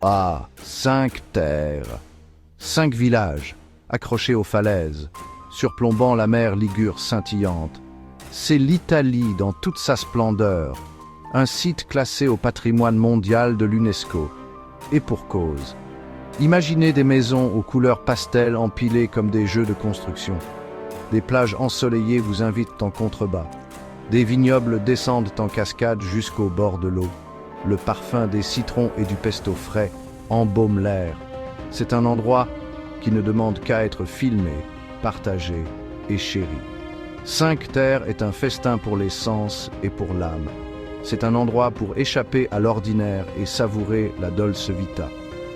Ah, 5 terres, 5 villages, accrochés aux falaises, surplombant la mer Ligure scintillante. C'est l'Italie dans toute sa splendeur, un site classé au patrimoine mondial de l'UNESCO. Et pour cause. Imaginez des maisons aux couleurs pastel empilées comme des jeux de construction. Des plages ensoleillées vous invitent en contrebas. Des vignobles descendent en cascade jusqu'au bord de l'eau. Le parfum des citrons et du pesto frais embaume l'air. C'est un endroit qui ne demande qu'à être filmé, partagé et chéri. 5 terres est un festin pour les sens et pour l'âme. C'est un endroit pour échapper à l'ordinaire et savourer la dolce vita.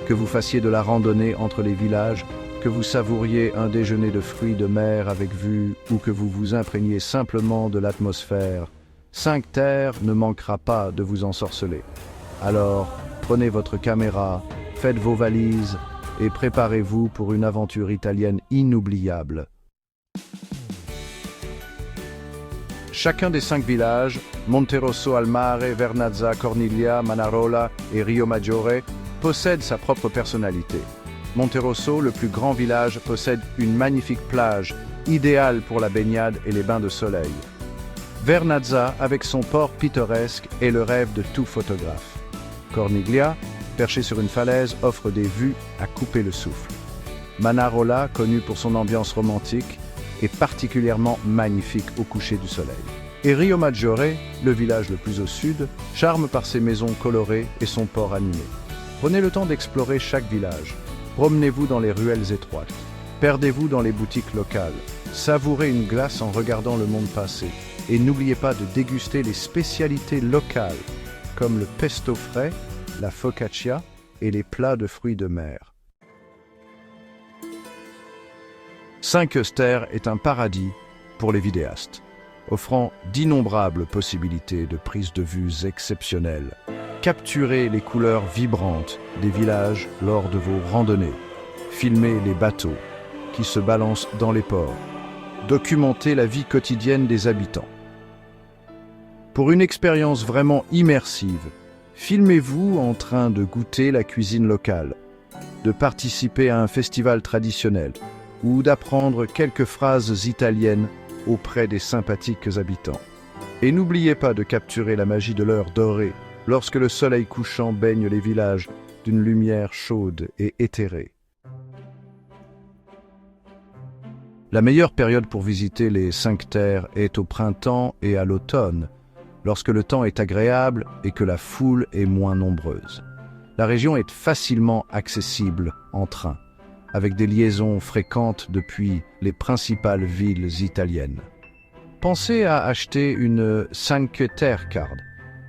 Que vous fassiez de la randonnée entre les villages, que vous savouriez un déjeuner de fruits de mer avec vue ou que vous vous imprégniez simplement de l'atmosphère, 5 terres ne manquera pas de vous ensorceler. Alors, prenez votre caméra, faites vos valises et préparez-vous pour une aventure italienne inoubliable. Chacun des 5 villages, Monterosso al Mare, Vernazza, Corniglia, Manarola et Rio Maggiore, possède sa propre personnalité. Monterosso, le plus grand village, possède une magnifique plage, idéale pour la baignade et les bains de soleil. Vernazza, avec son port pittoresque, est le rêve de tout photographe. Corniglia, perché sur une falaise, offre des vues à couper le souffle. Manarola, connu pour son ambiance romantique, est particulièrement magnifique au coucher du soleil. Et Rio Maggiore, le village le plus au sud, charme par ses maisons colorées et son port animé. Prenez le temps d'explorer chaque village. Promenez-vous dans les ruelles étroites. Perdez-vous dans les boutiques locales. Savourez une glace en regardant le monde passer. Et n'oubliez pas de déguster les spécialités locales, comme le pesto frais, la focaccia et les plats de fruits de mer. 5 terres est un paradis pour les vidéastes, offrant d'innombrables possibilités de prise de vues exceptionnelles. Capturez les couleurs vibrantes des villages lors de vos randonnées. Filmez les bateaux qui se balancent dans les ports. Documentez la vie quotidienne des habitants. Pour une expérience vraiment immersive, filmez-vous en train de goûter la cuisine locale, de participer à un festival traditionnel ou d'apprendre quelques phrases italiennes auprès des sympathiques habitants. Et n'oubliez pas de capturer la magie de l'heure dorée, lorsque le soleil couchant baigne les villages d'une lumière chaude et éthérée. La meilleure période pour visiter les 5 terres est au printemps et à l'automne, lorsque le temps est agréable et que la foule est moins nombreuse. La région est facilement accessible en train, avec des liaisons fréquentes depuis les principales villes italiennes. Pensez à acheter une 5 terres card,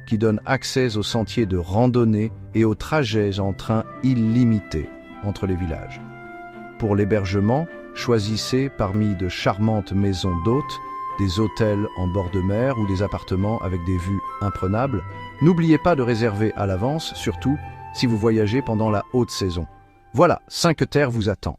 qui donne accès aux sentiers de randonnée et aux trajets en train illimités entre les villages. Pour l'hébergement, choisissez parmi de charmantes maisons d'hôtes, des hôtels en bord de mer ou des appartements avec des vues imprenables. N'oubliez pas de réserver à l'avance, surtout si vous voyagez pendant la haute saison. Voilà, 5 terres vous attend.